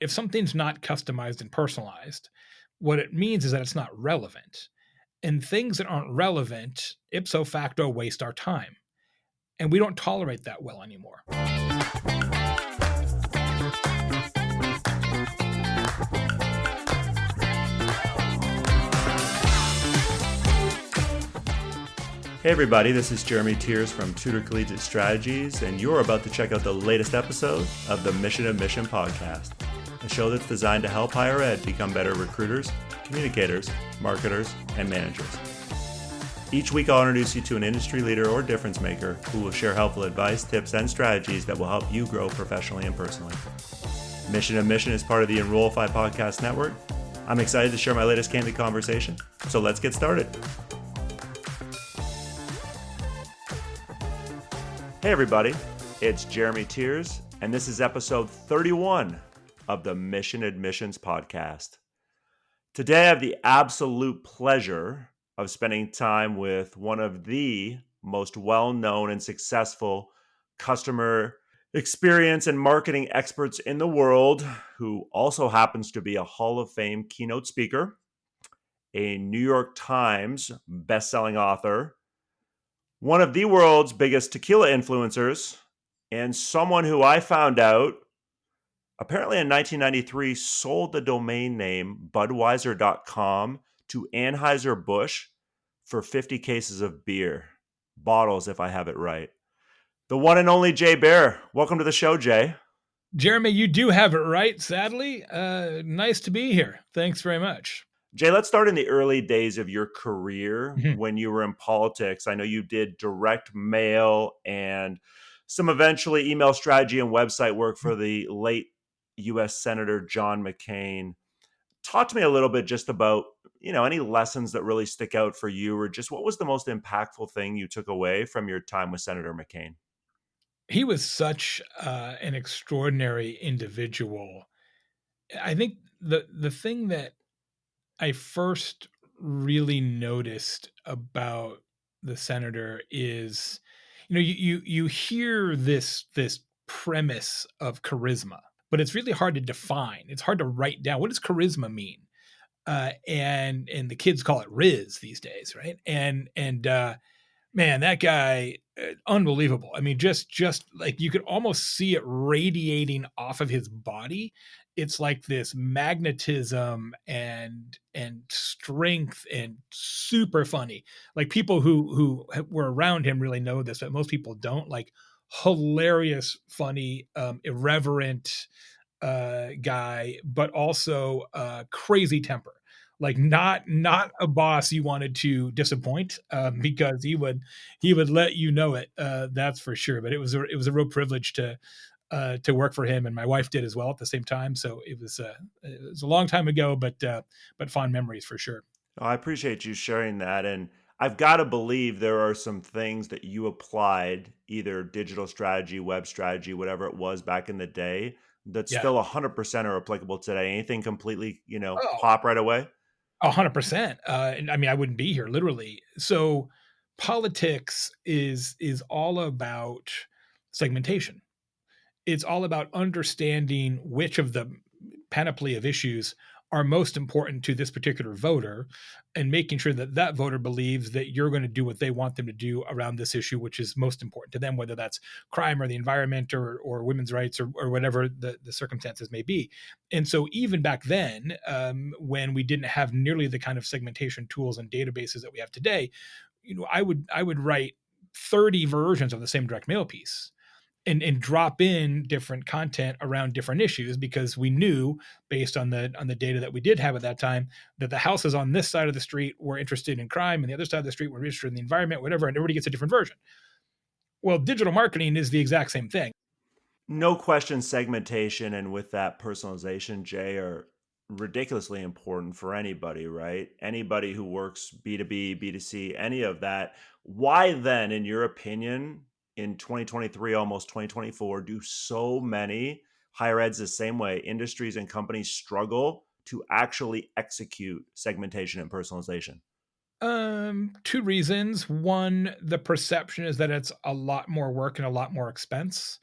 if something's not customized and personalized, what it means is that it's not relevant. And things that aren't relevant, ipso facto, waste our time. And we don't tolerate that well anymore. Hey everybody, this is Jeremy Tiers from Tutor Collegiate Strategies, and you're about to check out the latest episode of the Mission of Mission podcast, a show that's designed to help higher ed become better recruiters, communicators, marketers, and managers. Each week I'll introduce you to an industry leader or difference maker who will share helpful advice, tips, and strategies that will help you grow professionally and personally. Mission of Mission is part of the Enrollify podcast network. I'm excited to share my latest candid conversation, so let's get started. Hey everybody, it's Jeremy Tiers, and this is episode 31 of the Mission Admissions podcast. Today I have the absolute pleasure of spending time with one of the most well-known and successful customer experience and marketing experts in the world, who also happens to be a Hall of Fame keynote speaker, a New York Times best-selling author, one of the world's biggest tequila influencers, and someone who I found out apparently in 1993 sold the domain name Budweiser.com to Anheuser-Busch for 50 cases of beer. Bottles, if I have it right. The one and only Baer. Welcome to the show, Jay. Jeremy, you do have it right, sadly. Nice to be here. Thanks very much. Jay, let's start in the early days of your career Mhm. when you were in politics. I know you did direct mail and some eventually email strategy and website work for the late U.S. Senator John McCain. Talk to me a little bit just about, any lessons that really stick out for you, or just what was the most impactful thing you took away from your time with Senator McCain? He was such an extraordinary individual. I think the thing that I first really noticed about the senator is, you hear this premise of charisma, but it's really hard to define. It's hard to write down. What does charisma mean? And the kids call it Riz these days, right? And man, that guy, unbelievable. I mean, just like you could almost see it radiating off of his body. It's like this magnetism and strength, and super funny. Like, people who were around him really know this, but most people don't. Like, hilarious, funny, irreverent guy, but also crazy temper. Like, not a boss you wanted to disappoint, because he would let you know it. That's for sure. But it was a real privilege to work for him, and my wife did as well at the same time. So it was a long time ago, but fond memories for sure. Oh, I appreciate you sharing that. And I've got to believe there are some things that you applied, either digital strategy, web strategy, whatever it was back in the day, that Yeah. still 100% are applicable today. Anything completely, Oh, pop right away? 100%. And I mean, I wouldn't be here, literally. So politics is all about segmentation. It's all about understanding which of the panoply of issues are most important to this particular voter, and making sure that that voter believes that you're going to do what they want them to do around this issue, which is most important to them, whether that's crime or the environment, or women's rights, or whatever the circumstances may be. And so even back then, when we didn't have nearly the kind of segmentation tools and databases that we have today, I would write 30 versions of the same direct mail piece, and drop in different content around different issues, because we knew, based on the data that we did have at that time, that the houses on this side of the street were interested in crime, and the other side of the street were interested in the environment, whatever, and everybody gets a different version. Well, digital marketing is the exact same thing. No question, segmentation and with that personalization, Jay, are ridiculously important for anybody, right? Anybody who works B2B, B2C, any of that. Why then, in your opinion, in 2023, almost 2024, do so many higher eds the same way, industries and companies struggle to actually execute segmentation and personalization? Two reasons. One, the perception is that it's a lot more work and a lot more expense.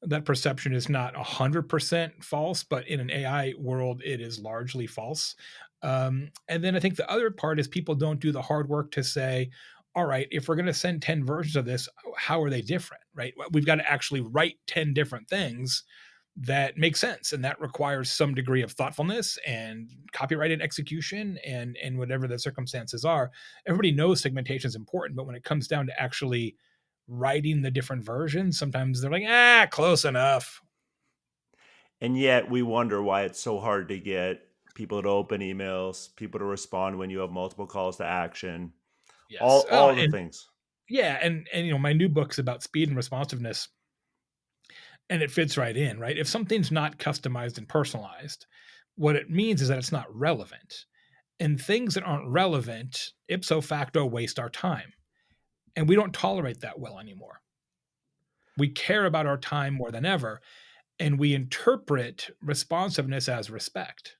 That perception is not 100% false, but in an AI world, it is largely false. And then I think the other part is people don't do the hard work to say, all right, if we're going to send 10 versions of this, how are they different, right? We've got to actually write 10 different things that make sense, and that requires some degree of thoughtfulness and copyright and execution and whatever the circumstances are. Everybody knows segmentation is important, but when it comes down to actually writing the different versions, sometimes they're like, close enough. And yet we wonder why it's so hard to get people to open emails, people to respond when you have multiple calls to action, Yes. all the And things. yeah, and my new book's about speed and responsiveness, and it fits right in, right? If something's not customized and personalized, what it means is that it's not relevant. And things that aren't relevant, ipso facto, waste our time. And we don't tolerate that well anymore. We care about our time more than ever, and we interpret responsiveness as respect.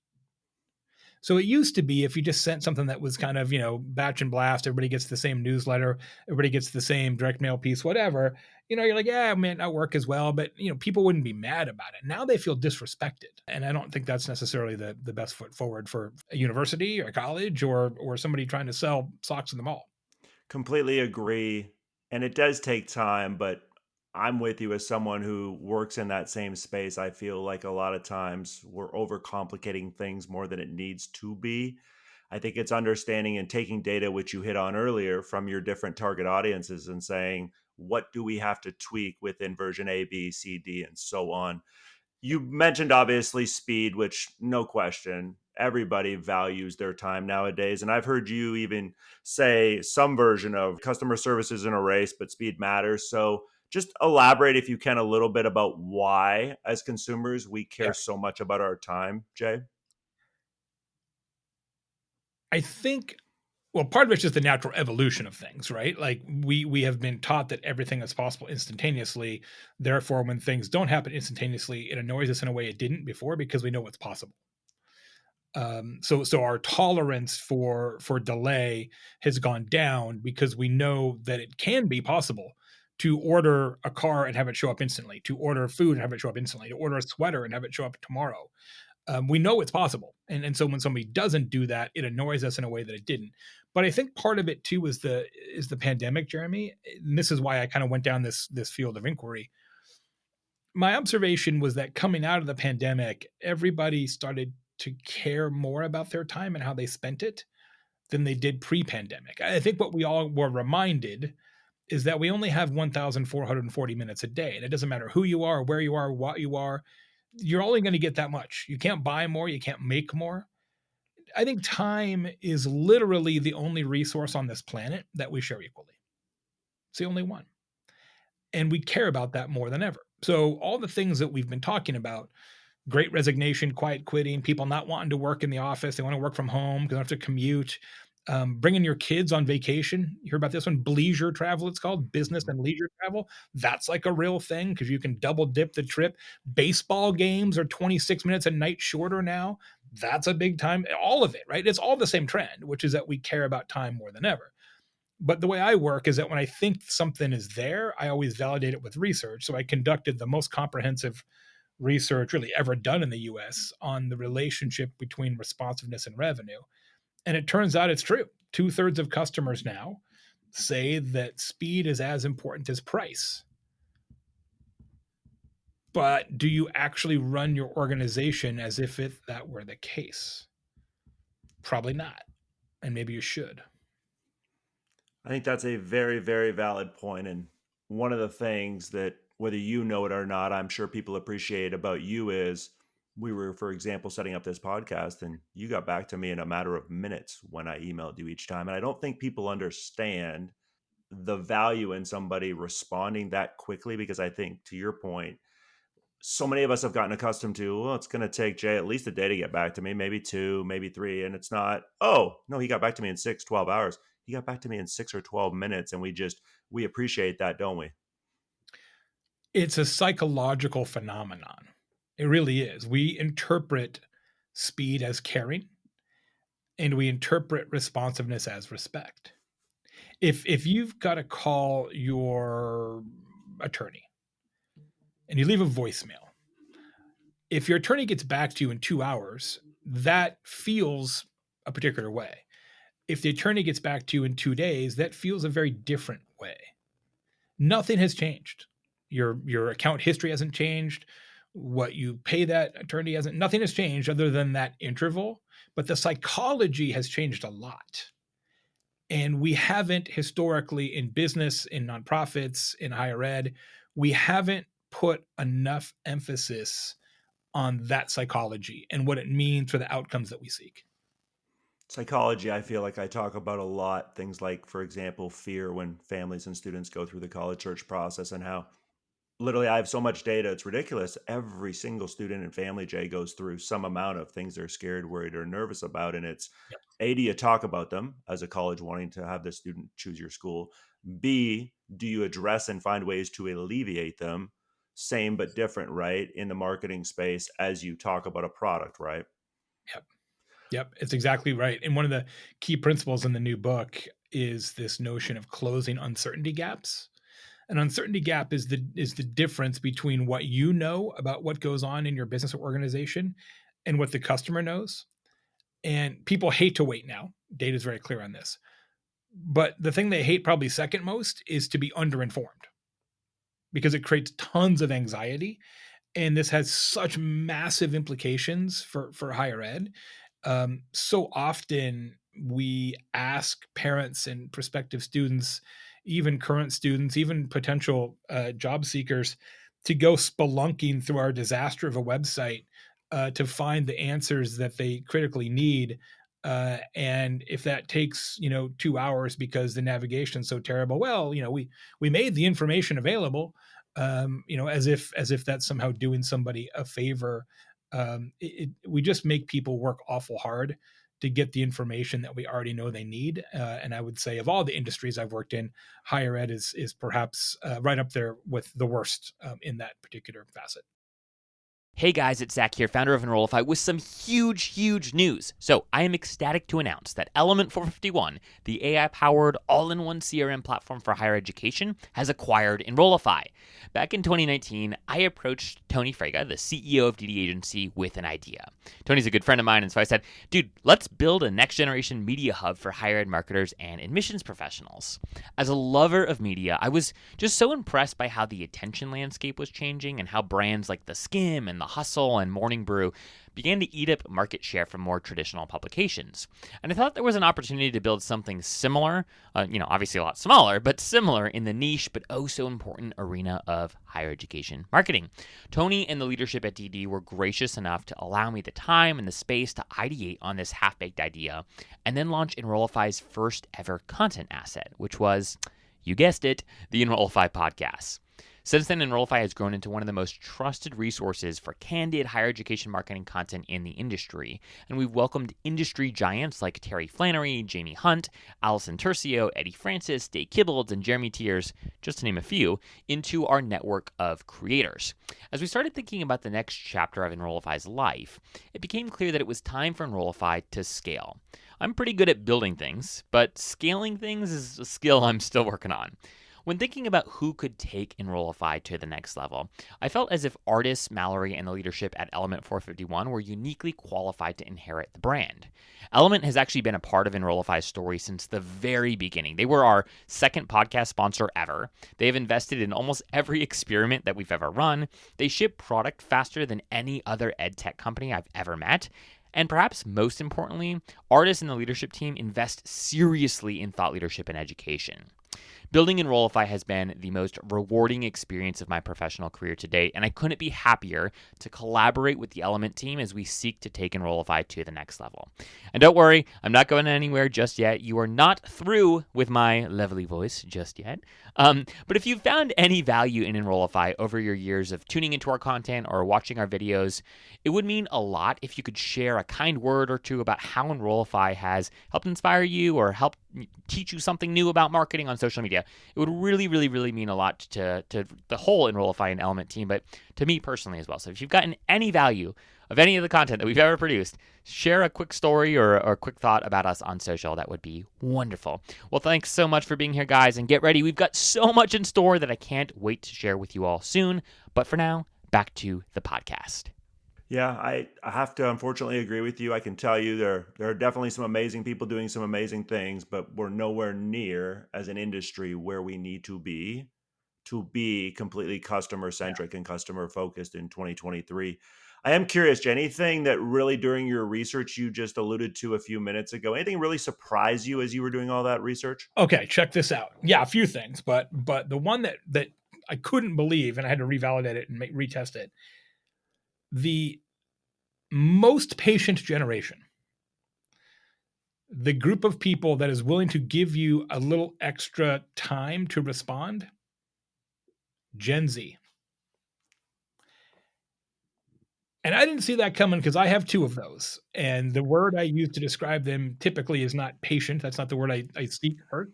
So it used to be if you just sent something that was kind of, batch and blast, everybody gets the same newsletter, everybody gets the same direct mail piece, whatever, you're like, yeah, man, not work as well. But, people wouldn't be mad about it. Now they feel disrespected. And I don't think that's necessarily the best foot forward for a university or a college or somebody trying to sell socks in the mall. Completely agree. And it does take time, but I'm with you as someone who works in that same space. I feel like a lot of times we're overcomplicating things more than it needs to be. I think it's understanding and taking data, which you hit on earlier, from your different target audiences and saying, what do we have to tweak within version A, B, C, D, and so on. You mentioned obviously speed, which no question, everybody values their time nowadays. And I've heard you even say some version of customer service isn't a race, but speed matters. So just elaborate, if you can, a little bit about why, as consumers, we Yeah. care so much about our time, Jay. I think, well, part of it's just the natural evolution of things, right? Like we have been taught that everything is possible instantaneously. Therefore, when things don't happen instantaneously, it annoys us in a way it didn't before because we know what's possible. So our tolerance for delay has gone down because we know that it can be possible to order a car and have it show up instantly, to order food and have it show up instantly, to order a sweater and have it show up tomorrow. We know it's possible, and so when somebody doesn't do that, it annoys us in a way that it didn't. But I think part of it too is the pandemic, Jeremy. And this is why I kind of went down this field of inquiry. My observation was that coming out of the pandemic, everybody started to care more about their time and how they spent it than they did pre-pandemic. I think what we all were reminded is that we only have 1,440 minutes a day, and it doesn't matter who you are, where you are, what you are. You're only going to get that much. You can't buy more, you can't make more. I think time is literally the only resource on this planet that we share equally. It's the only one. And we care about that more than ever. So, all the things that we've been talking about, great resignation, quiet quitting, people not wanting to work in the office, they want to work from home because they don't have to commute. Bringing your kids on vacation. You hear about this one, bleisure travel, it's called business Mhm. and leisure travel. That's like a real thing because you can double dip the trip. Baseball games are 26 minutes a night shorter now. That's a big time. All of it, right? It's all the same trend, which is that we care about time more than ever. But the way I work is that when I think something is there, I always validate it with research. So I conducted the most comprehensive research really ever done in the US on the relationship between responsiveness and revenue. And it turns out it's true. Two-thirds of customers now say that speed is as important as price. But do you actually run your organization as if that were the case? Probably not. And maybe you should. I think that's a very, very valid point. And one of the things that, whether you know it or not, I'm sure people appreciate about you is we were, for example, setting up this podcast and you got back to me in a matter of minutes when I emailed you each time. And I don't think people understand the value in somebody responding that quickly because I think, to your point, so many of us have gotten accustomed to, well, it's going to take Jay at least a day to get back to me, maybe two, maybe three. And it's not, oh, no, he got back to me in 6, 12 hours. He got back to me in 6 or 12 minutes. And we appreciate that, don't we? It's a psychological phenomenon. It really is. We interpret speed as caring and we interpret responsiveness as respect. If you've got to call your attorney and you leave a voicemail. If your attorney gets back to you in 2 hours, that feels a particular way. If the attorney gets back to you in 2 days, that feels a very different way. Nothing has changed. Your account history hasn't changed. What you pay that attorney hasn't, nothing has changed other than that interval, but the psychology has changed a lot. And we haven't historically in business, in nonprofits, in higher ed, we haven't put enough emphasis on that psychology and what it means for the outcomes that we seek. Psychology, I feel like I talk about a lot. Things like, for example, fear when families and students go through the college search process, and how literally I have so much data, it's ridiculous. Every single student and family, Jay, goes through some amount of things they're scared, worried, or nervous about. And it's Yep. A, do you talk about them as a college wanting to have the student choose your school? B, do you address and find ways to alleviate them? Same but different, right? In the marketing space as you talk about a product, right? Yep. Yep. It's exactly right. And one of the key principles in the new book is this notion of closing uncertainty gaps. An uncertainty gap is the difference between what you know about what goes on in your business or organization and what the customer knows. And people hate to wait now. Data is very clear on this. But the thing they hate probably second most is to be underinformed because it creates tons of anxiety. And this has such massive implications for higher ed. So often we ask parents and prospective students, even current students, even potential job seekers, to go spelunking through our disaster of a website to find the answers that they critically need. And if that takes 2 hours because the navigation's so terrible, well, we made the information available, as if that's somehow doing somebody a favor. We just make people work awful hard to get the information that we already know they need. And I would say of all the industries I've worked in, higher ed is perhaps right up there with the worst in that particular facet. Hey guys, it's Zach here, founder of Enrollify, with some huge news. So I am ecstatic to announce that Element 451, the AI-powered all-in-one CRM platform for higher education, has acquired Enrollify. Back in 2019, I approached Tony Frega, the CEO of DD Agency, with an idea. Tony's a good friend of mine, and so I said, dude, let's build a next-generation media hub for higher ed marketers and admissions professionals. As a lover of media, I was just so impressed by how the attention landscape was changing and how brands like The Skim and The Hustle and Morning Brew began to eat up market share from more traditional publications. And I thought there was an opportunity to build something similar, obviously a lot smaller, but similar in the niche but oh so important arena of higher education marketing. Tony and the leadership at DD were gracious enough to allow me the time and the space to ideate on this half-baked idea and then launch Enrollify's first ever content asset, which was, you guessed it, the Enrollify podcast. Since then, Enrollify has grown into one of the most trusted resources for candid higher education marketing content in the industry, and we've welcomed industry giants like Terry Flannery, Jamie Hunt, Allison Tercio, Eddie Francis, Dave Kibbles, and Jeremy Tiers, just to name a few, into our network of creators. As we started thinking about the next chapter of Enrollify's life, it became clear that it was time for Enrollify to scale. I'm pretty good at building things, but scaling things is a skill I'm still working on. When thinking about who could take Enrollify to the next level, I felt as if Artis, Mallory, and the leadership at Element 451 were uniquely qualified to inherit the brand. Element has actually been a part of Enrollify's story since the very beginning. They were our second podcast sponsor ever. They have invested in almost every experiment that we've ever run. They ship product faster than any other ed tech company I've ever met. And perhaps most importantly, Artis and the leadership team invest seriously in thought leadership and education. Building Enrollify has been the most rewarding experience of my professional career to date, and I couldn't be happier to collaborate with the Element team as we seek to take Enrollify to the next level. And don't worry, I'm not going anywhere just yet. You are not through with my lovely voice just yet. But if you've found any value in Enrollify over your years of tuning into our content or watching our videos, it would mean a lot if you could share a kind word or two about how Enrollify has helped inspire you or helped teach you something new about marketing on social media. It would really mean a lot to the whole Enrollify and Element team, but to me personally as well. So if you've gotten any value of any of the content that we've ever produced, share a quick story or a quick thought about us on social. That would be wonderful. Well, thanks so much for being here, guys, and get ready. We've got so much in store that I can't wait to share with you all soon. But for now, back to the podcast. Yeah, I have to unfortunately agree with you. I can tell you there are definitely some amazing people doing some amazing things, but we're nowhere near as an industry where we need to be completely customer Yeah. centric and customer focused in 2023. I am curious, Jen, anything that really during your research you just alluded to a few minutes ago, anything really surprised you as you were doing all that research? Okay, check this out. Yeah, a few things, but the one that I couldn't believe, and I had to revalidate it and retest it. The most patient generation, the group of people that is willing to give you a little extra time to respond, Gen Z. And I didn't see that coming because I have two of those. And the word I use to describe them typically is not patient. That's not the word I seek hurt.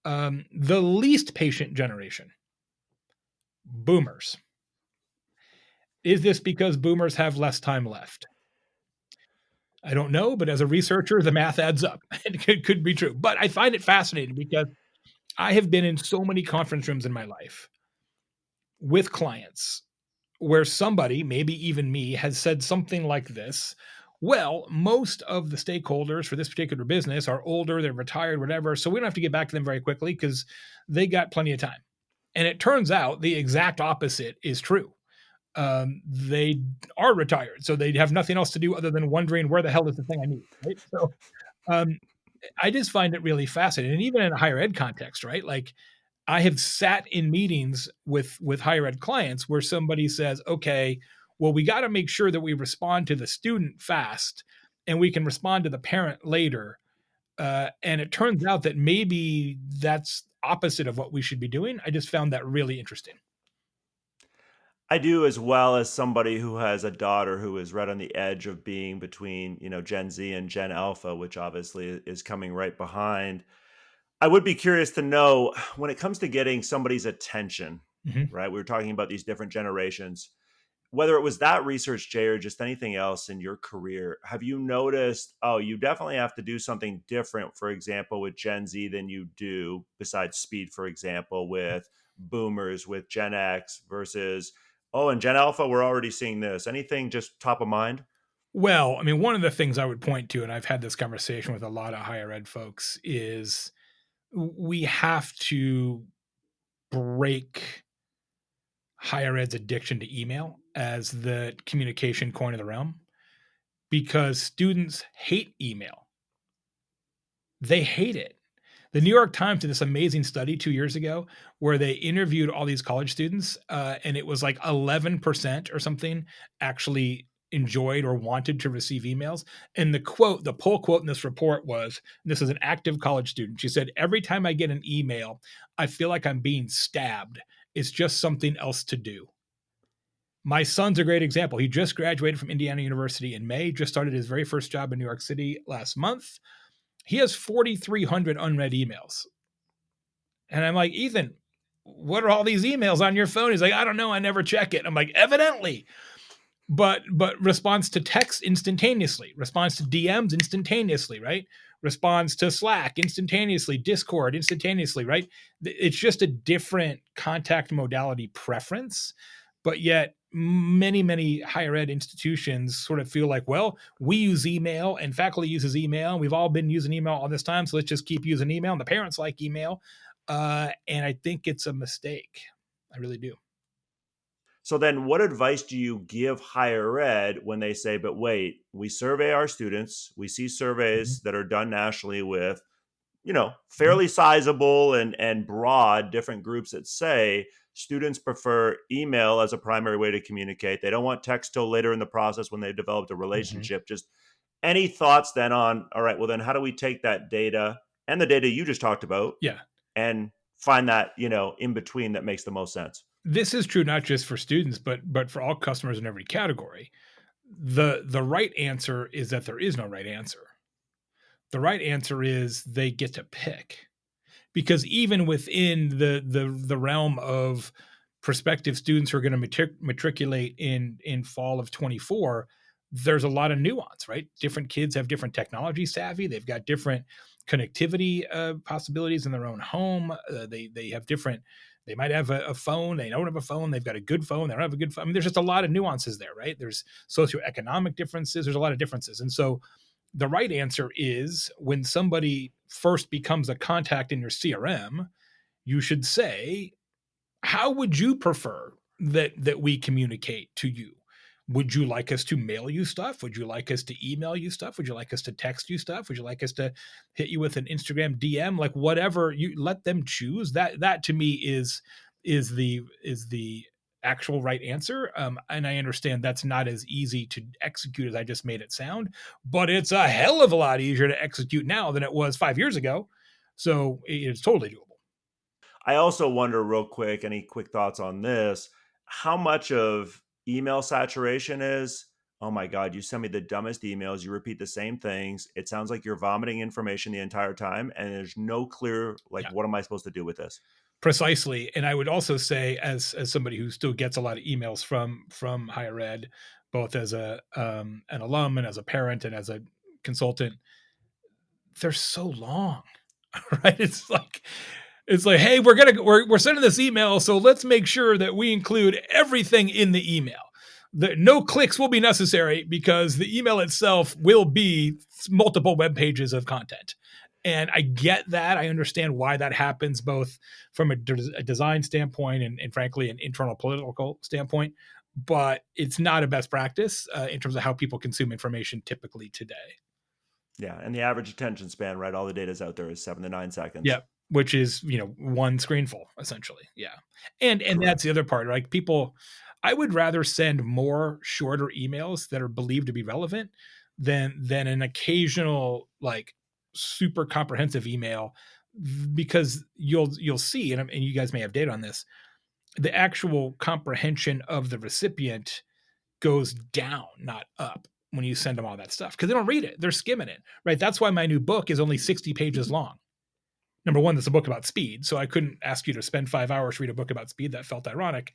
The least patient generation, boomers. Is this because boomers have less time left? I don't know, but as a researcher, the math adds up. It could be true. But I find it fascinating because I have been in so many conference rooms in my life with clients where somebody, maybe even me, has said something like this. Well, most of the stakeholders for this particular business are older, they're retired, whatever. So we don't have to get back to them very quickly because they got plenty of time. And it turns out the exact opposite is true. They are retired, so they have nothing else to do other than wondering where the hell is the thing I need, right? So um, I just find it really fascinating, and even in a higher ed context, right? Like I have sat in meetings with higher ed clients where somebody says, "Okay, well, we got to make sure that we respond to the student fast, and we can respond to the parent later." And it turns out that maybe that's opposite of what we should be doing. I just found that really interesting. I do, as well as somebody who has a daughter who is right on the edge of being between, Gen Z and Gen Alpha, which obviously is coming right behind. I would be curious to know when it comes to getting somebody's attention, Mhm. right? We were talking about these different generations. Whether it was that research, Jay, or just anything else in your career, have you noticed, oh, you definitely have to do something different, for example, with Gen Z than you do, besides speed, for example, with boomers, with Gen X versus, oh, and Gen Alpha, we're already seeing this. Anything just top of mind? Well, I mean, one of the things I would point to, and I've had this conversation with a lot of higher ed folks, is we have to break higher ed's addiction to email as the communication coin of the realm because students hate email. They hate it. The New York Times did this amazing study 2 years ago where they interviewed all these college students, and it was like 11% or something actually enjoyed or wanted to receive emails. And the poll quote in this report was, and this is an active college student. She said, "Every time I get an email, I feel like I'm being stabbed. It's just something else to do." My son's a great example. He just graduated from Indiana University in May, just started his very first job in New York City last month. He has 4,300 unread emails. And I'm like, "Ethan, what are all these emails on your phone?" He's like, "I don't know. I never check it." I'm like, "Evidently." But responds to text instantaneously, responds to DMs instantaneously, right? Responds to Slack instantaneously, Discord instantaneously, right? It's just a different contact modality preference. But yet many higher ed institutions sort of feel like, well, we use email and faculty uses email, and we've all been using email all this time, so let's just keep using email, and the parents like email. And I think it's a mistake. I really do. So then what advice do you give higher ed when they say, but wait, we survey our students, we see Mhm. surveys that are done nationally with Mhm. fairly sizable and broad different groups that say students prefer email as a primary way to communicate. They don't want text till later in the process when they've developed a Mhm. relationship. Just any thoughts then on, all right, well, then how do we take that data and the data you just talked about Yeah. and find that, in between that makes the most sense? This is true not just for students, but for all customers in every category. The right answer is that there is no right answer. The right answer is they get to pick. Because even within the realm of prospective students who are going to matriculate in fall of 24, there's a lot of nuance, right? Different kids have different technology savvy. They've got different connectivity possibilities in their own home. They have different. They might have a phone. They don't have a phone. They've got a good phone. They don't have a good phone. I mean, there's just a lot of nuances there, right? There's socioeconomic differences. There's a lot of differences, and so the right answer is when somebody first becomes a contact in your CRM, you should say, how would you prefer that we communicate to you? Would you like us to mail you stuff? Would you like us to email you stuff? Would you like us to text you stuff? Would you like us to hit you with an Instagram DM? Like whatever, you let them choose. That to me is the actual right answer. And I understand that's not as easy to execute as I just made it sound, but it's a hell of a lot easier to execute now than it was 5 years ago. So it's totally doable. I also wonder, real quick, any quick thoughts on this? How much of email saturation is, oh my God, you send me the dumbest emails, you repeat the same things. It sounds like you're vomiting information the entire time, and there's no clear, like, Yeah. what am I supposed to do with this? Precisely. And I would also say, as somebody who still gets a lot of emails from higher ed, both as a an alum and as a parent and as a consultant, they're so long. Right? It's like, hey, we're sending this email, so let's make sure that we include everything in the email. No clicks will be necessary because the email itself will be multiple web pages of content. And I get that. I understand why that happens, both from a design standpoint and frankly, an internal political standpoint. But it's not a best practice in terms of how people consume information typically today. Yeah. And the average attention span, right? All the data's out there is 7 to 9 seconds. Yeah, which is, one screenful essentially. Yeah. And that's Correct. the other part. Like people, I would rather send more shorter emails that are believed to be relevant than an occasional like super comprehensive email because you'll see and you guys may have data on this, the actual comprehension of the recipient goes down, not up when you send them all that stuff because they don't read it. They're skimming it, right? That's why my new book is only 60 pages long. Number one, that's a book about speed. So I couldn't ask you to spend 5 hours to read a book about speed. That felt ironic.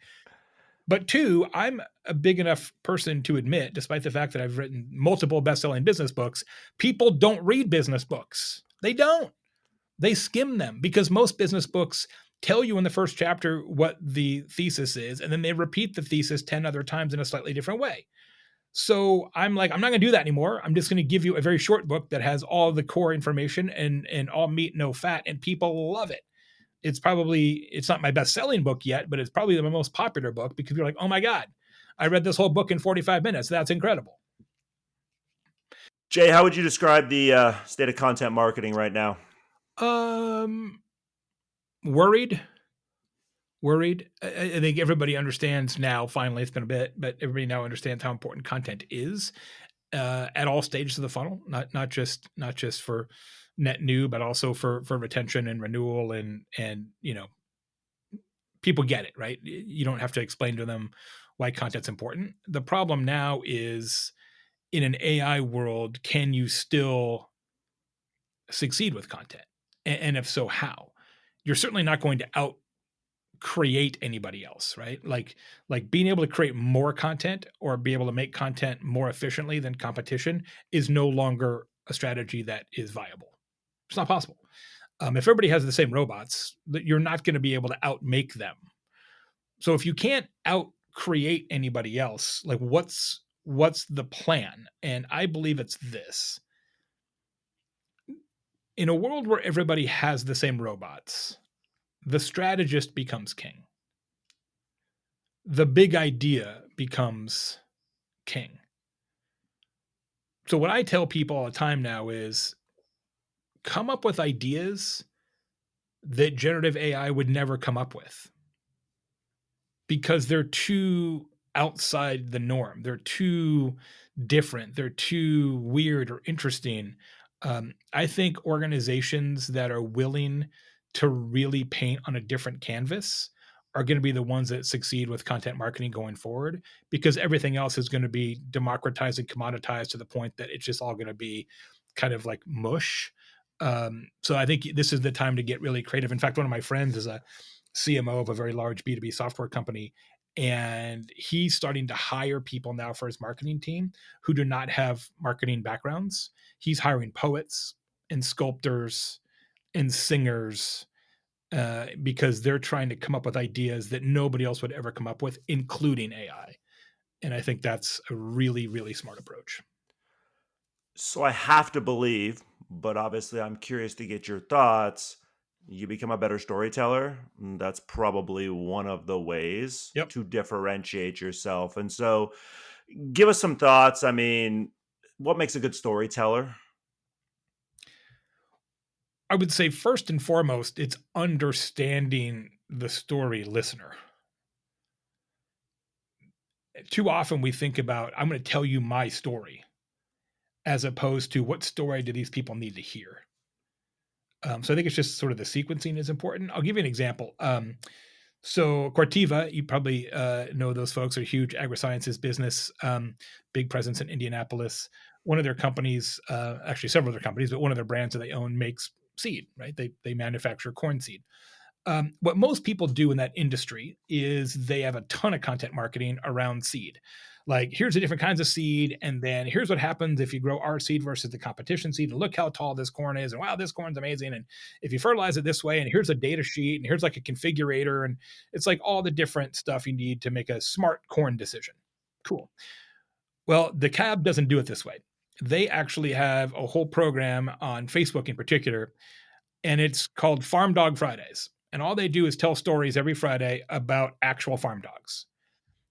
But two, I'm a big enough person to admit, despite the fact that I've written multiple best-selling business books, people don't read business books. They don't. They skim them because most business books tell you in the first chapter what the thesis is, and then they repeat the thesis 10 other times in a slightly different way. So I'm like, I'm not going to do that anymore. I'm just going to give you a very short book that has all the core information and all meat, no fat, and people love it. It's not my best selling book yet, but it's probably my most popular book because you're like, oh my God, I read this whole book in 45 minutes. That's incredible. Jay, how would you describe the state of content marketing right now? Um, worried. I think everybody understands now. Finally, it's been a bit, but everybody now understands how important content is at all stages of the funnel. Not just for net new, but also for retention and renewal and people get it, right? You don't have to explain to them why content's important. The problem now is in an AI world, can you still succeed with content? And if so, how? You're certainly not going to out create anybody else, right? Like being able to create more content or be able to make content more efficiently than competition is no longer a strategy that is viable. It's not possible. If everybody has the same robots, you're not going to be able to outmake them. So if you can't out create anybody else, like what's the plan? And I believe it's this. In a world where everybody has the same robots, the strategist becomes king. The big idea becomes king. So what I tell people all the time now is come up with ideas that generative AI would never come up with because they're too outside the norm. They're too different. They're too weird or interesting. I think organizations that are willing to really paint on a different canvas are going to be the ones that succeed with content marketing going forward because everything else is going to be democratized and commoditized to the point that it's just all going to be kind of like mush. So I think this is the time to get really creative. In fact, one of my friends is a CMO of a very large B2B software company. And he's starting to hire people now for his marketing team who do not have marketing backgrounds. He's hiring poets and sculptors and singers because they're trying to come up with ideas that nobody else would ever come up with, including AI. And I think that's a really, really smart approach. So I have to believe, but obviously I'm curious to get your thoughts. You become a better storyteller. That's probably one of the ways Yep. to differentiate yourself. And so give us some thoughts. I mean, what makes a good storyteller? I would say first and foremost, it's understanding the story listener. Too often we think about, I'm going to tell you my story, as opposed to what story do these people need to hear. So I think it's just sort of the sequencing is important. I'll give you an example. So Cortiva, you probably know those folks are a huge agri-sciences business, big presence in Indianapolis. One of their companies, actually several of their companies, but one of their brands that they own makes seed, right? They manufacture corn seed. What most people do in that industry is they have a ton of content marketing around seed. Like, here's the different kinds of seed, and then here's what happens if you grow our seed versus the competition seed, and look how tall this corn is, and wow, this corn's amazing. And if you fertilize it this way, and here's a data sheet, and here's like a configurator, and it's like all the different stuff you need to make a smart corn decision. Cool. Well, the cab doesn't do it this way. They actually have a whole program on Facebook in particular, and it's called Farm Dog Fridays. And all they do is tell stories every Friday about actual farm dogs.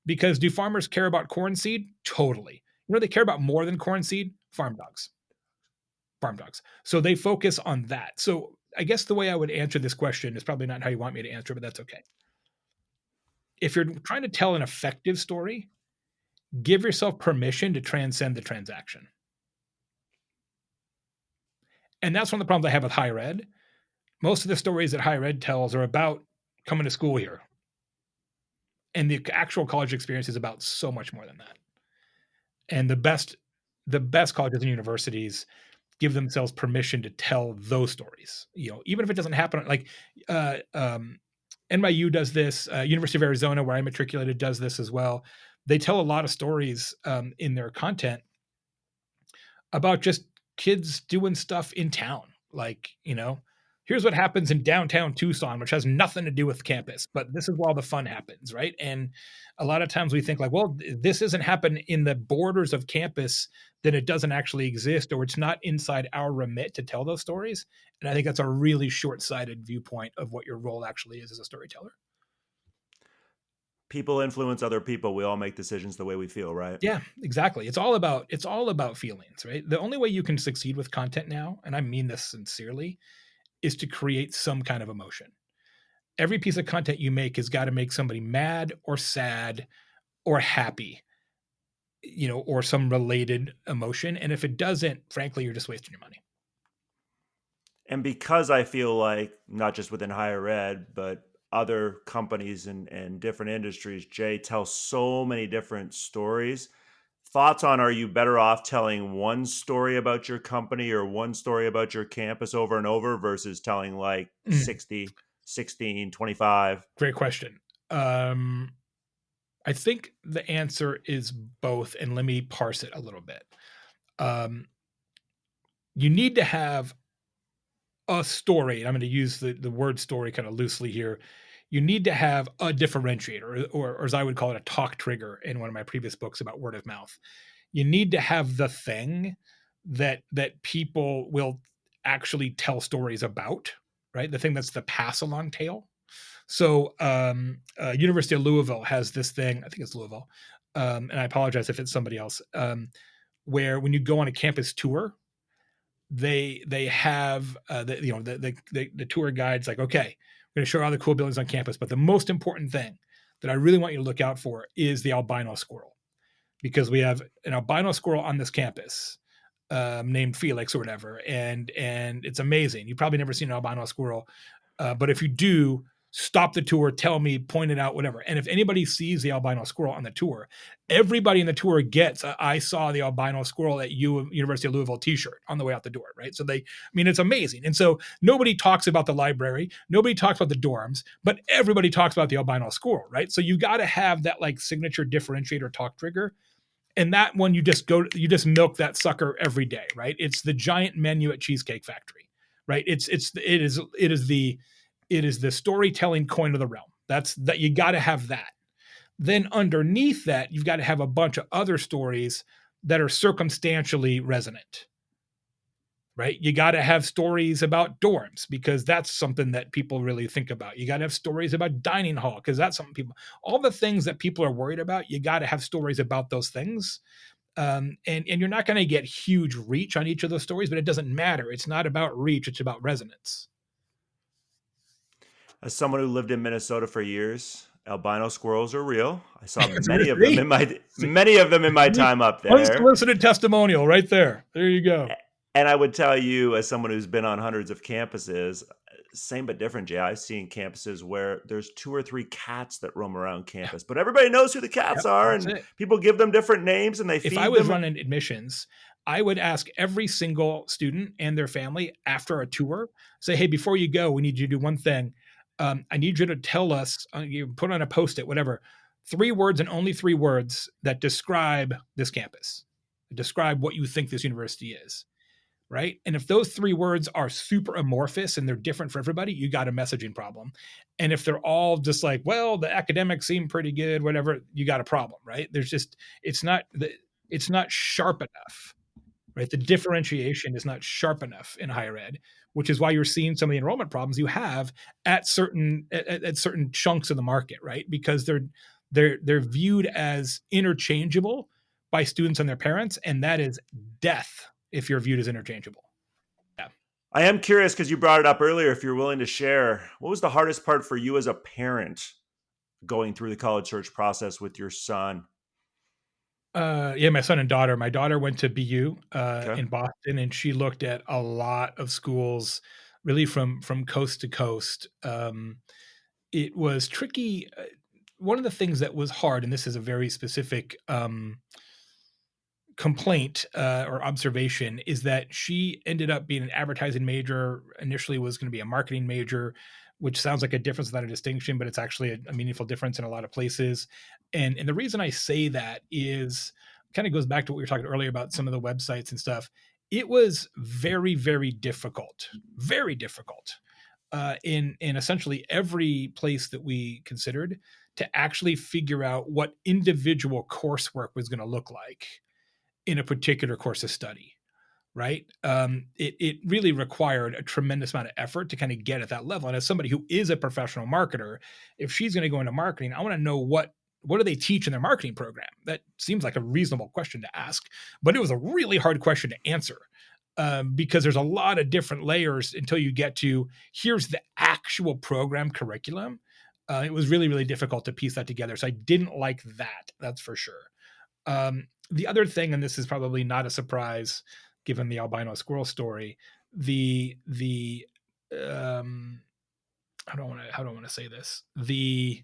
Because do farmers care about corn seed? Totally. You know, they care about more than corn seed? Farm dogs. Farm dogs. So they focus on that. So I guess the way I would answer this question is probably not how you want me to answer, but that's okay. If you're trying to tell an effective story, give yourself permission to transcend the transaction. And that's one of the problems I have with higher ed. Most of the stories that higher ed tells are about coming to school here. And the actual college experience is about so much more than that. And the best colleges and universities give themselves permission to tell those stories. You know, even if it doesn't happen, like uh, um, NYU does this, University of Arizona, where I matriculated, does this as well. They tell a lot of stories in their content about just kids doing stuff in town. Like, you know, here's what happens in downtown Tucson, which has nothing to do with campus, but this is where all the fun happens, right? And a lot of times we think like, well, this isn't happening in the borders of campus, then it doesn't actually exist, or it's not inside our remit to tell those stories. And I think that's a really short-sighted viewpoint of what your role actually is as a storyteller. People influence other people. We all make decisions the way we feel, right? Yeah, exactly. It's all about feelings, right? The only way you can succeed with content now, and I mean this sincerely, is to create some kind of emotion. Every piece of content you make has got to make somebody mad or sad or happy, you know, or some related emotion. And if it doesn't, frankly, you're just wasting your money. And because I feel like not just within higher ed, but other companies and different industries, Jay tells so many different stories. Thoughts on, are you better off telling one story about your company or one story about your campus over and over versus telling like Mm, 60, 16, 25? great question. Um, I think the answer is both, and let me parse it a little bit. Um, you need to have a story, and I'm going to use the word story kind of loosely here. You need to have a differentiator, or as I would call it, a talk trigger in one of my previous books about word of mouth. You need to have the thing that people will actually tell stories about, right? The thing that's the pass along tale. So, University of Louisville has this thing. I think it's Louisville, and I apologize if it's somebody else. Where when you go on a campus tour, they have the tour guides like, okay, we're going to show you all the cool buildings on campus, but the most important thing that I really want you to look out for is the albino squirrel, because we have an albino squirrel on this campus named Felix or whatever, and it's amazing. You've probably never seen an albino squirrel, but if you do, stop the tour, tell me, point it out, whatever. And if anybody sees the albino squirrel on the tour, everybody in the tour gets I saw the albino squirrel at University of Louisville t-shirt on the way out the door, right? So it's amazing. And so nobody talks about the library, nobody talks about the dorms, but everybody talks about the albino squirrel, right? So you got to have that like signature differentiator talk trigger. And that one, you just milk that sucker every day, right? It's the giant menu at Cheesecake Factory, right? It is the storytelling coin of the realm. That's that you got to have that. Then underneath that, you've got to have a bunch of other stories that are circumstantially resonant, right? You got to have stories about dorms because that's something that people really think about. You got to have stories about dining hall because that's something all the things that people are worried about, you got to have stories about those things. And you're not going to get huge reach on each of those stories, but it doesn't matter. It's not about reach, it's about resonance. As someone who lived in Minnesota for years, albino squirrels are real. I saw many of them in my time up there. Unsolicited testimonial right there. There you go. And I would tell you, as someone who's been on hundreds of campuses, same but different, Jay. I've seen campuses where there's 2 or 3 cats that roam around campus, but everybody knows who the cats are, and people give them different names, and they feed them. If I was running admissions, I would ask every single student and their family after a tour, say, hey, before you go, we need you to do one thing. I need you to tell us, you put on a Post-it, whatever, 3 words and only 3 words that describe this campus, describe what you think this university is. Right. And if those 3 words are super amorphous and they're different for everybody, you got a messaging problem. And if they're all just like, well, the academics seem pretty good, whatever, you got a problem, right? It's not sharp enough, right? The differentiation is not sharp enough in higher ed, which is why you're seeing some of the enrollment problems you have at certain chunks of the market, right? Because they're viewed as interchangeable by students and their parents, and that is death if you're viewed as interchangeable. Yeah. I am curious because you brought it up earlier. If you're willing to share, what was the hardest part for you as a parent going through the college search process with your son? My son and daughter. My daughter went to BU in Boston, and she looked at a lot of schools, really from coast to coast. It was tricky. One of the things that was hard, and this is a very specific complaint or observation, is that she ended up being an advertising major. Initially was going to be a marketing major, which sounds like a difference without a distinction, but it's actually a meaningful difference in a lot of places. And the reason I say that is kind of goes back to what we were talking earlier about some of the websites and stuff. It was very, very difficult in essentially every place that we considered to actually figure out what individual coursework was going to look like in a particular course of study, right? It really required a tremendous amount of effort to kind of get at that level. And as somebody who is a professional marketer, if she's going to go into marketing, I want to know what do they teach in their marketing program? That seems like a reasonable question to ask, but it was a really hard question to answer because there's a lot of different layers until you get to here's the actual program curriculum. It was really, really difficult to piece that together. So I didn't like that. That's for sure. The other thing, and this is probably not a surprise given the albino squirrel story, how do I want to say this? The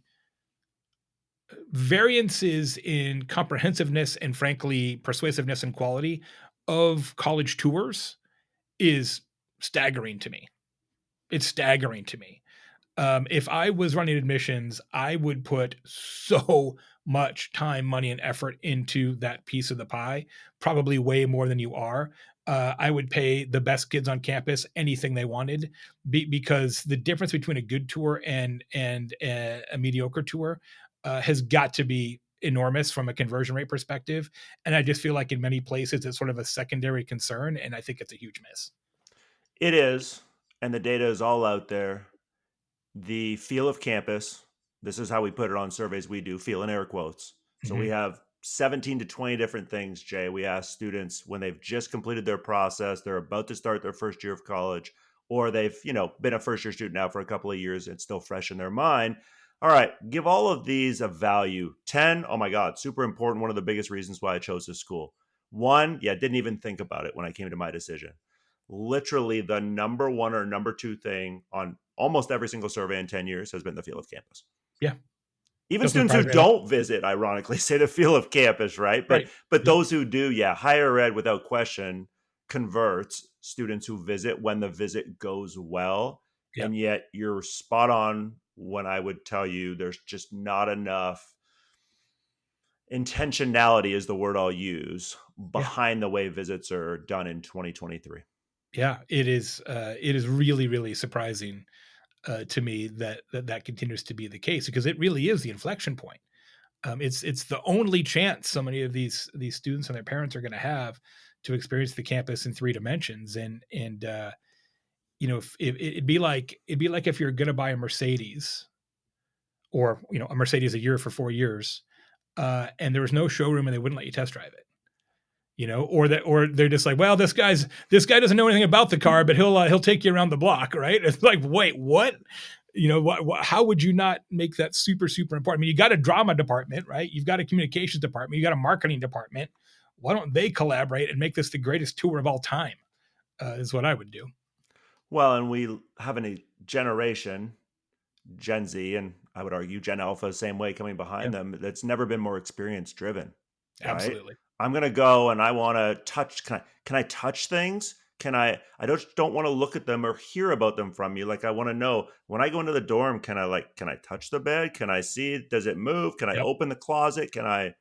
variances in comprehensiveness and frankly persuasiveness and quality of college tours is staggering to me. It's staggering to me. If I was running admissions, I would put so much time, money, and effort into that piece of the pie, probably way more than you are. I would pay the best kids on campus anything they wanted because the difference between a good tour and a mediocre tour has got to be enormous from a conversion rate perspective. And I just feel like in many places it's sort of a secondary concern, and I think it's a huge miss. It is, and the data is all out there. The feel of campus, this is how we put it on surveys we do, feel in air quotes. So we have 17 to 20 different things, Jay. We ask students when they've just completed their process, they're about to start their first year of college, or they've, been a first year student now for a couple of years. It's still fresh in their mind. All right, give all of these a value. 10, oh my God, super important. One of the biggest reasons why I chose this school. 1, didn't even think about it when I came to my decision. Literally the number 1 or number 2 thing on almost every single survey in 10 years has been the feel of campus. Yeah. Even Doesn't students who surprise me at all. don't visit, ironically, say the feel of campus, right? But Right. but Yep. those who do, yeah, higher ed without question converts students who visit when the visit goes well. Yep. And yet you're spot on when I would tell you there's just not enough intentionality is the word I'll use Yeah. behind the way visits are done in 2023. Yeah. It is. It is really, really surprising to me that continues to be the case because it really is the inflection point. It's the only chance so many of these students and their parents are going to have to experience the campus in three dimensions. And it'd be like if you're going to buy a Mercedes or a Mercedes a year for 4 years, and there was no showroom and they wouldn't let you test drive it. Or they're just like, well, this guy doesn't know anything about the car, but he'll take you around the block, right? It's like, wait, what? How would you not make that super super important? I mean, you got a drama department, right? You've got a communications department, you got a marketing department. Why don't they collaborate and make this the greatest tour of all time? Is what I would do. Well, and we have a generation, Gen Z, and I would argue Gen Alpha, same way coming Yeah, behind them, that's never been more experience driven, right? absolutely. I'm gonna go and I want to touch. Can I touch things? I don't want to look at them or hear about them from you. Like I want to know when I go into the dorm. Can I touch the bed? Can I see it? Does it move? Can I Yep. open the closet? Can I?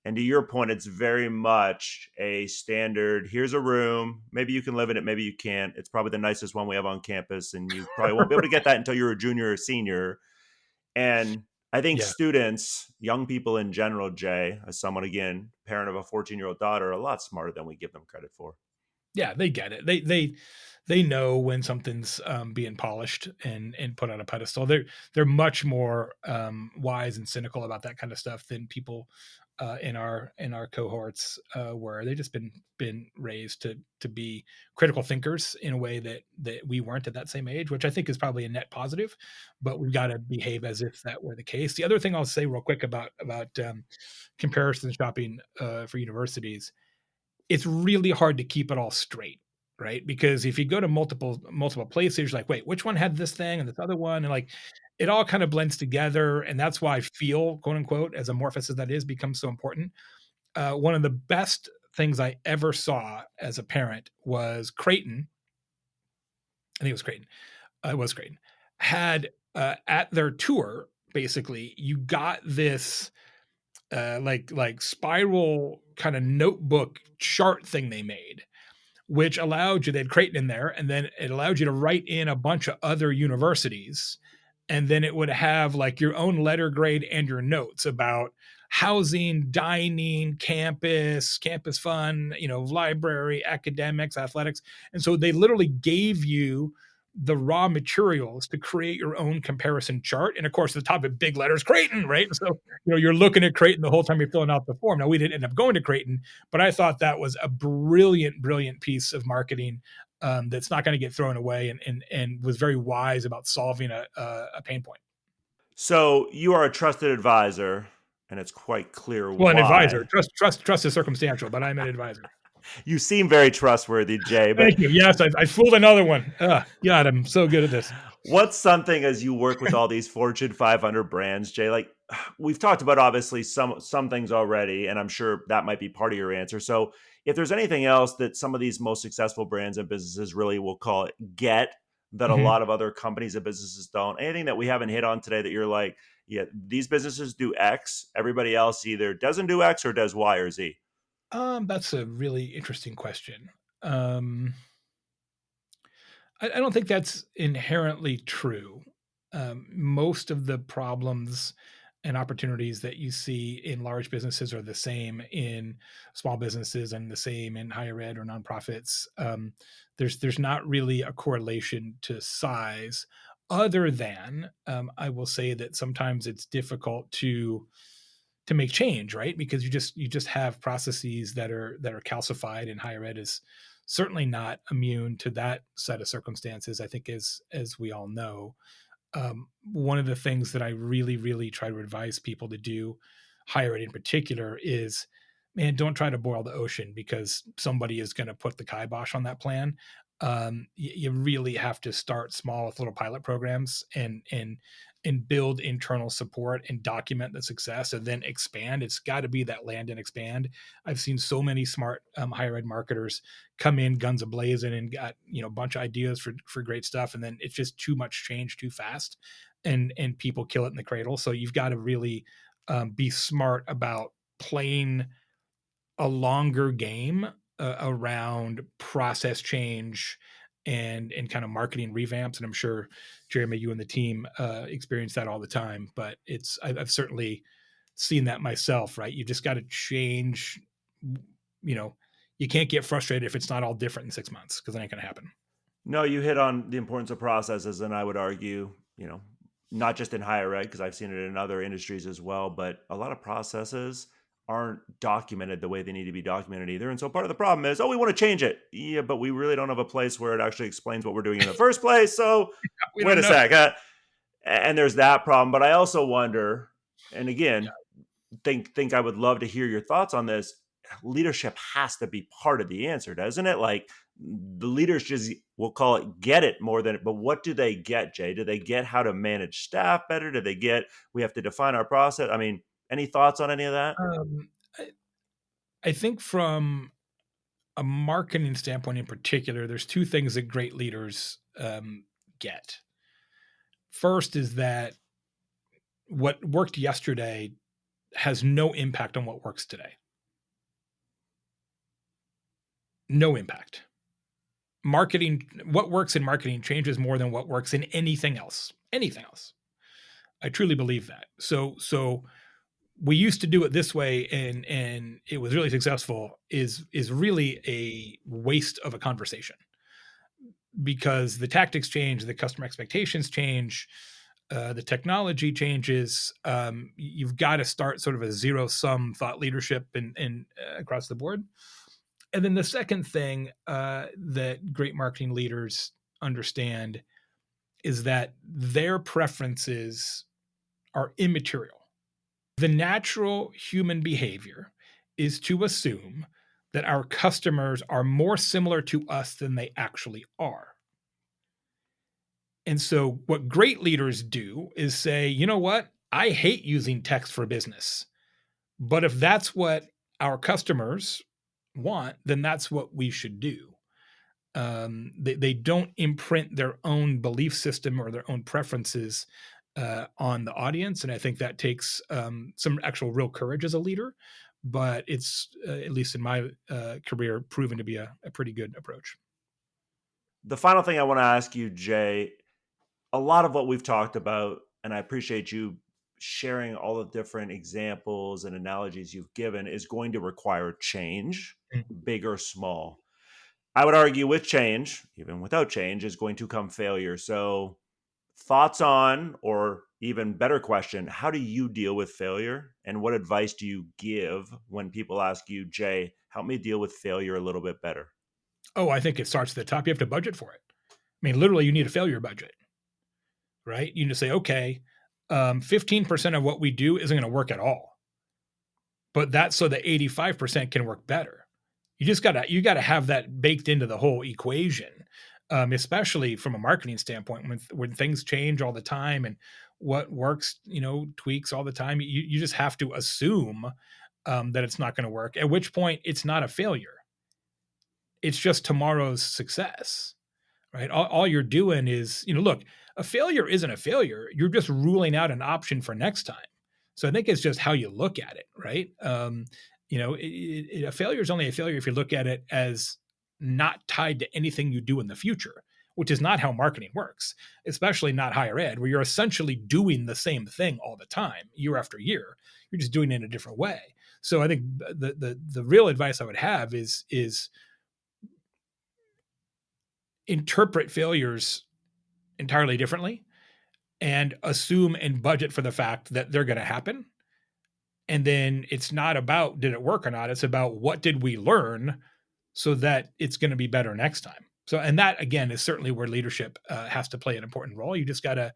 And to your point, it's very much a standard. Here's a room. Maybe you can live in it. Maybe you can't. It's probably the nicest one we have on campus, and you probably won't be able to get that until you're a junior or senior. And I think Yeah. students, young people in general, Jay, as someone again, parent of a 14-year-old daughter, are a lot smarter than we give them credit for. Yeah, they get it. They know when something's being polished and put on a pedestal. They're much more wise and cynical about that kind of stuff than people in our cohorts were. They just been raised to be critical thinkers in a way that we weren't at that same age, which I think is probably a net positive. But we've got to behave as if that were the case. The other thing I'll say real quick about comparison shopping for universities, it's really hard to keep it all straight, right? Because if you go to multiple places, you're like, wait, which one had this thing and this other one, and like it all kind of blends together, and that's why feel, quote unquote, as amorphous as that is, becomes so important. One of the best things I ever saw as a parent was Creighton. I think it was Creighton. It was Creighton. Had at their tour, basically, you got this like spiral kind of notebook chart thing they made, which allowed you, they had Creighton in there, and then it allowed you to write in a bunch of other universities. And then it would have like your own letter grade and your notes about housing, dining, campus fun, library, academics, athletics. And so they literally gave you the raw materials to create your own comparison chart. And of course, the top of big letters, Creighton, right? So, you're looking at Creighton the whole time you're filling out the form. Now, we didn't end up going to Creighton, but I thought that was a brilliant, brilliant piece of marketing that's not going to get thrown away, and was very wise about solving a pain point. So you are a trusted advisor, and it's quite clear Well, an advisor, why. trust is circumstantial, but I'm an advisor. You seem very trustworthy, Jay, Thank but you. Yes, I fooled another one. God, I'm so good at this. what's something as you work with all these Fortune 500 brands, Jay? Like we've talked about, obviously some things already, and I'm sure that might be part of your answer. So, if there's anything else that some of these most successful brands and businesses really will call it get that a Mhm. lot of other companies and businesses don't, anything that we haven't hit on today that you're like, yeah, these businesses do X, everybody else either doesn't do X or does Y or Z. That's a really interesting question. Um, I don't think that's inherently true. Most of the problems and opportunities that you see in large businesses are the same in small businesses and the same in higher ed or nonprofits. There's not really a correlation to size, other than I will say that sometimes it's difficult to make change, right? Because you just have processes that are calcified, and higher ed is certainly not immune to that set of circumstances. I think as we all know, one of the things that I really really try to advise people to do, higher ed in particular, is man, don't try to boil the ocean because somebody is going to put the kibosh on that plan. You really have to start small with little pilot programs and build internal support and document the success and then expand. It's got to be that land and expand. I've seen so many smart higher ed marketers come in guns a blazing and got a bunch of ideas for great stuff, and then it's just too much change too fast, and people kill it in the cradle. So you've got to really be smart about playing a longer game around process change and kind of marketing revamps. And I'm sure, Jeremy, you and the team experience that all the time. But I've certainly seen that myself. Right? You just got to change. You know, you can't get frustrated if it's not all different in 6 months, because that ain't going to happen. No, you hit on the importance of processes, and I would argue, not just in higher ed, because I've seen it in other industries as well, but a lot of processes aren't documented the way they need to be documented either. And so part of the problem is, we want to change it. Yeah, but we really don't have a place where it actually explains what we're doing in the first place. So We wait don't a know. sec. And there's that problem. But I also wonder, and again, think I would love to hear your thoughts on this. Leadership has to be part of the answer, doesn't it? Like, the leaders just, we'll call it, get it more than, but what do they get, Jay? Do they get how to manage staff better? Do they get, we have to define our process? I mean, any thoughts on any of that? I, I think from a marketing standpoint in particular, there's two things that great leaders get. First is that what worked yesterday has no impact on what works today. No impact. Marketing, what works in marketing changes more than what works in anything else. Anything else. I truly believe that. So we used to do it this way, and it was really successful. Is really a waste of a conversation, because the tactics change, the customer expectations change, the technology changes. You've got to start sort of a zero sum thought leadership and across the board. And then the second thing that great marketing leaders understand is that their preferences are immaterial. The natural human behavior is to assume that our customers are more similar to us than they actually are. And so, what great leaders do is say, you know what? I hate using text for business. But if that's what our customers want, then that's what we should do. They don't imprint their own belief system or their own preferences on the audience. And I think that takes some actual real courage as a leader. But it's, at least in my career, proven to be a pretty good approach. The final thing I want to ask you, Jay, a lot of what we've talked about, and I appreciate you sharing all the different examples and analogies you've given, is going to require change, Mhm. big or small. I would argue with change, even without change, is going to come failure. So, thoughts on, or even better question, how do you deal with failure? And what advice do you give when people ask you, Jay, help me deal with failure a little bit better? Oh, I think it starts at the top. You have to budget for it. I mean, literally, you need a failure budget, right? You need to say, okay, 15% of what we do isn't going to work at all, but that's so that 85% can work better. You gotta have that baked into the whole equation, especially from a marketing standpoint. When things change all the time and what works, tweaks all the time, you just have to assume that it's not going to work. At which point, it's not a failure. It's just tomorrow's success, right? All you're doing is, look, a failure isn't a failure. You're just ruling out an option for next time. So I think it's just how you look at it, right? A failure is only a failure if you look at it as not tied to anything you do in the future, which is not how marketing works, especially not higher ed, where you're essentially doing the same thing all the time, year after year. You're just doing it in a different way. So I think the real advice I would have is interpret failures entirely differently and assume and budget for the fact that they're going to happen. And then it's not about did it work or not, it's about what did we learn so that it's going to be better next time. So, and that again is certainly where leadership has to play an important role. You just got to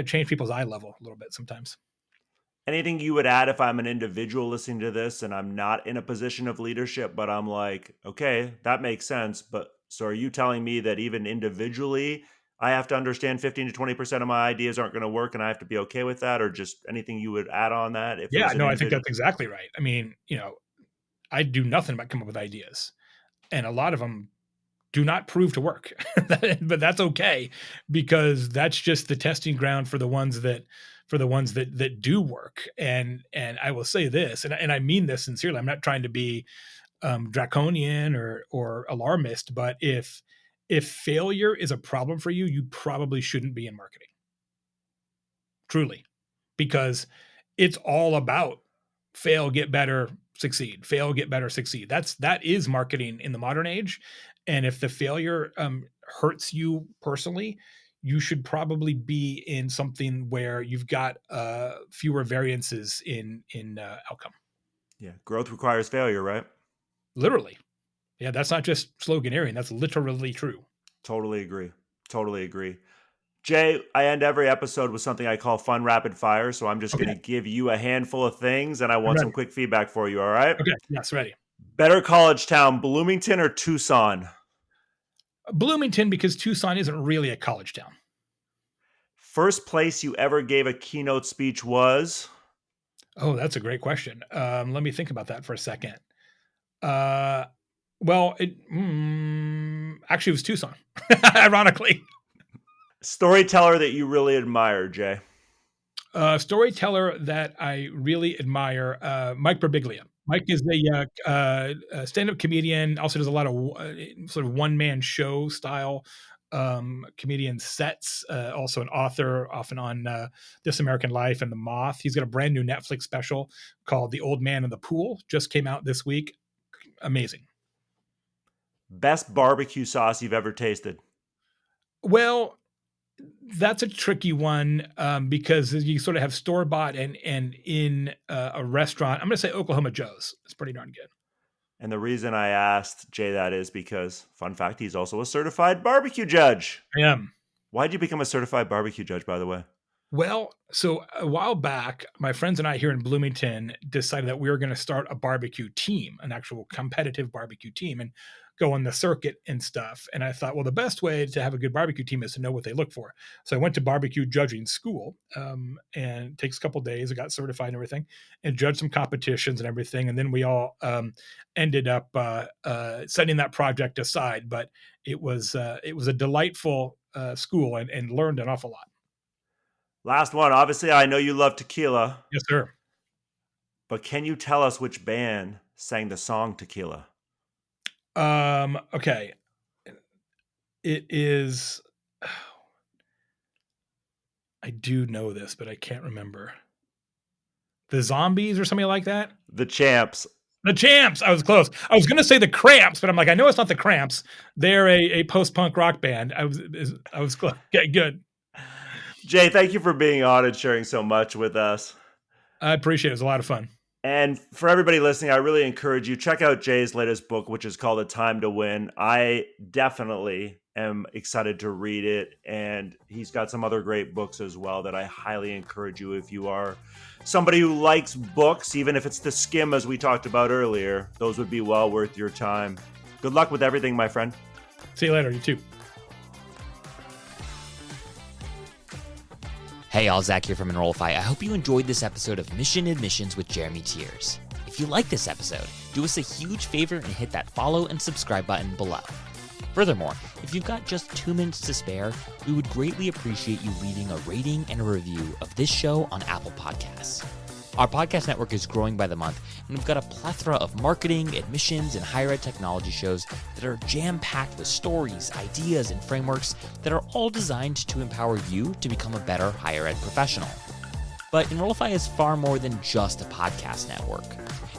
change people's eye level a little bit sometimes. anything you would add if I'm an individual listening to this and I'm not in a position of leadership, but I'm like, okay, that makes sense. But so are you telling me that even individually, I have to understand 15 to 20% of my ideas aren't going to work and I have to be okay with that? Or just anything you would add on that if it Yeah, was an no, I think individual? that's exactly right. I mean, I do nothing but come up with ideas, and a lot of them do not prove to work. But that's okay, because that's just the testing ground for the ones that do work. And I will say this, and I mean this sincerely. I'm not trying to be draconian or alarmist, but if failure is a problem for you, you probably shouldn't be in marketing. Truly, because it's all about fail, get better, succeed. Fail, get better, succeed. That is marketing in the modern age. And if the failure hurts you personally, you should probably be in something where you've got fewer variances in outcome. Yeah. Growth requires failure, right? Literally, yeah. That's not just sloganeering. That's literally true. Totally agree. Totally agree. Jay, I end every episode with something I call fun rapid fire. So I'm just going Okay, to give you a handful of things and I I'm want some ready. quick feedback for you. All right. Okay, yes, ready. Better college town, Bloomington or Tucson? Bloomington, because Tucson isn't really a college town. First place you ever gave a keynote speech was? Oh, that's a great question. Let me think about that for a second. Uh, well, actually, it was Tucson, ironically. Storyteller that you really admire, Jay. Storyteller that I really admire, Mike Birbiglia. Mike is a stand-up comedian. Also, does a lot of sort of one-man show style comedian sets. Also, an author, often on This American Life and The Moth. He's got a brand new Netflix special called The Old Man in the Pool. Just came out this week. Amazing. Best barbecue sauce you've ever tasted? Well, that's a tricky one because you sort of have store bought and in a restaurant. I'm going to say Oklahoma Joe's. It's pretty darn good. And the reason I asked Jay that is because, fun fact, he's also a certified barbecue judge. I am. Why did you become a certified barbecue judge, by the way? Well, so a while back, my friends and I here in Bloomington decided that we were going to start a barbecue team, an actual competitive barbecue team, and go on the circuit and stuff. And I thought, well, the best way to have a good barbecue team is to know what they look for. So I went to barbecue judging school, and it takes a couple of days. I got certified and everything, and judged some competitions and everything. And then we all ended up setting that project aside. But it was a delightful school and learned an awful lot. Last one. Obviously, I know you love tequila, Yes, sir. but can you tell us which band sang the song Tequila? Okay. It is. I do know this, but I can't remember. The Zombies or something like that? The Champs. The Champs. I was close. I was going to say the Cramps, but I'm like, I know it's not the Cramps. They're a post-punk rock band. I was close. Okay, good. Jay, thank you for being on and sharing so much with us. I appreciate it. It was a lot of fun. And for everybody listening, I really encourage you, check out Jay's latest book, which is called A Time to Win. I definitely am excited to read it. And he's got some other great books as well that I highly encourage you, if you are somebody who likes books, even if it's the skim as we talked about earlier, those would be well worth your time. Good luck with everything, my friend. See you later. You too. Hey, all, Zach here from Enrollify. I hope you enjoyed this episode of Mission Admissions with Jeremy Tiers. If you like this episode, do us a huge favor and hit that follow and subscribe button below. Furthermore, if you've got just 2 minutes to spare, we would greatly appreciate you leaving a rating and a review of this show on Apple Podcasts. Our podcast network is growing by the month, and we've got a plethora of marketing, admissions, and higher ed technology shows that are jam-packed with stories, ideas, and frameworks that are all designed to empower you to become a better higher ed professional. But Enrollify is far more than just a podcast network.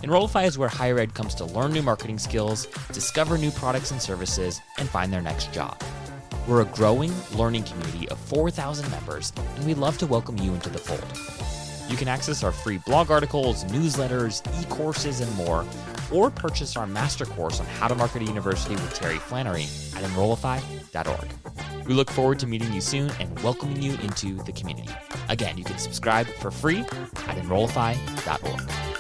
Enrollify is where higher ed comes to learn new marketing skills, discover new products and services, and find their next job. We're a growing, learning community of 4,000 members, and we'd love to welcome you into the fold. You can access our free blog articles, newsletters, e-courses, and more or purchase our master course on how to market a university with Terry Flannery at Enrollify.org. We look forward to meeting you soon and welcoming you into the community. Again, you can subscribe for free at Enrollify.org.